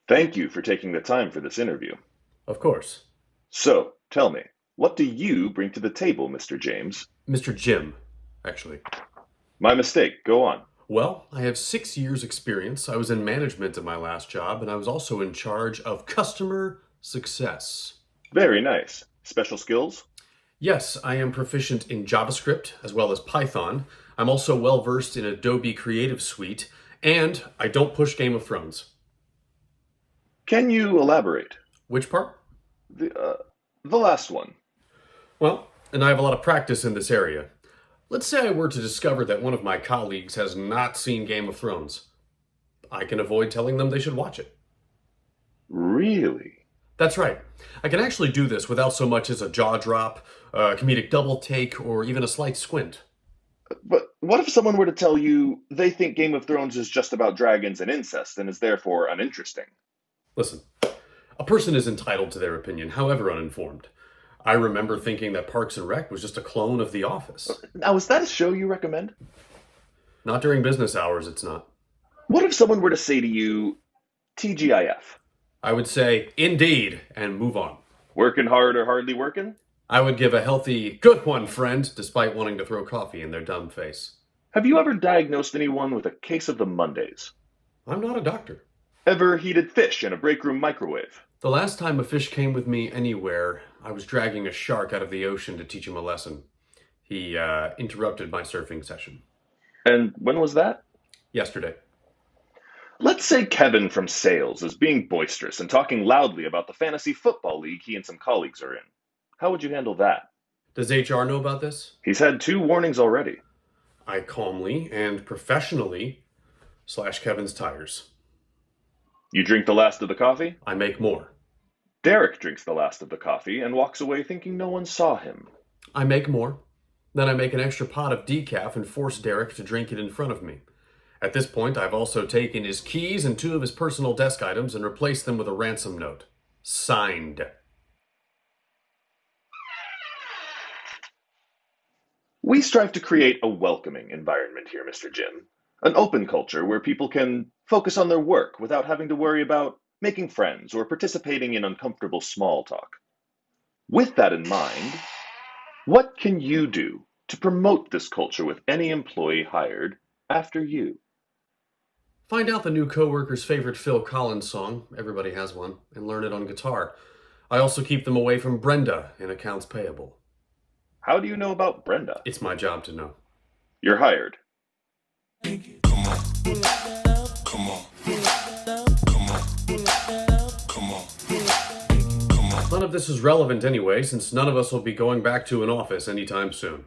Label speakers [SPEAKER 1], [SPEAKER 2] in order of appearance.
[SPEAKER 1] Thank you for taking the time for this interview.
[SPEAKER 2] Of course.
[SPEAKER 1] So, tell me, what do you bring to the table, Mr. James?
[SPEAKER 2] Mr. Jim, actually.
[SPEAKER 1] My mistake, go on.
[SPEAKER 2] Well, I have 6 years' experience. I was in management at my last job, and I was also in charge of customer success.
[SPEAKER 1] Very nice. Special skills?
[SPEAKER 2] Yes, I am proficient in JavaScript as well as Python. I'm also well versed in Adobe Creative Suite, and I don't push Game of Thrones.
[SPEAKER 1] Can you elaborate?
[SPEAKER 2] Which part?
[SPEAKER 1] The, uh, the last one.
[SPEAKER 2] Well, and I have a lot of practice in this area. Let's say I were to discover that one of my colleagues has not seen Game of Thrones. I can avoid telling them they should watch it.
[SPEAKER 1] Really?
[SPEAKER 2] That's right. I can actually do this without so much as a jaw drop, a comedic double take, or even a slight squint.
[SPEAKER 1] But what if someone were to tell you they think Game of Thrones is just about dragons and incest and is therefore uninteresting?
[SPEAKER 2] Listen, a person is entitled to their opinion, however uninformed. I remember thinking that Parks and Rec was just a clone of The Office.
[SPEAKER 1] Now, is that a show you recommend?
[SPEAKER 2] Not during business hours, it's not.
[SPEAKER 1] What if someone were to say to you, TGIF?
[SPEAKER 2] I would say, indeed, and move on.
[SPEAKER 1] Working hard or hardly working?
[SPEAKER 2] I would give a healthy, good one, friend, despite wanting to throw coffee in their dumb face.
[SPEAKER 1] Have you ever diagnosed anyone with a case of the Mondays?
[SPEAKER 2] I'm not a doctor.
[SPEAKER 1] Ever heated fish in a break room microwave?
[SPEAKER 2] The last time a fish came with me anywhere, I was dragging a shark out of the ocean to teach him a lesson. He interrupted my surfing session.
[SPEAKER 1] And when was that?
[SPEAKER 2] Yesterday.
[SPEAKER 1] Let's say Kevin from sales is being boisterous and talking loudly about the fantasy football league he and some colleagues are in. How would you handle that?
[SPEAKER 2] Does HR know about this?
[SPEAKER 1] He's had 2 warnings already.
[SPEAKER 2] I calmly and professionally slash Kevin's tires.
[SPEAKER 1] You drink the last of the coffee?
[SPEAKER 2] I make more.
[SPEAKER 1] Derek drinks the last of the coffee and walks away thinking no one saw him.
[SPEAKER 2] I make more. Then I make an extra pot of decaf and force Derek to drink it in front of me. At this point, I've also taken his keys and 2 of his personal desk items and replaced them with a ransom note. Signed.
[SPEAKER 1] We strive to create a welcoming environment here, Mr. Jim. An open culture where people can focus on their work without having to worry about making friends or participating in uncomfortable small talk. With that in mind, what can you do to promote this culture with any employee hired after you?
[SPEAKER 2] Find out the new coworker's favorite Phil Collins song, everybody has one, and learn it on guitar. I also keep them away from Brenda in accounts payable.
[SPEAKER 1] How do you know about Brenda?
[SPEAKER 2] It's my job to know.
[SPEAKER 1] You're hired.
[SPEAKER 3] Come on. Come on. Come on. Come on. Come on.
[SPEAKER 2] None of this is relevant anyway, since none of us will be going back to an office anytime soon.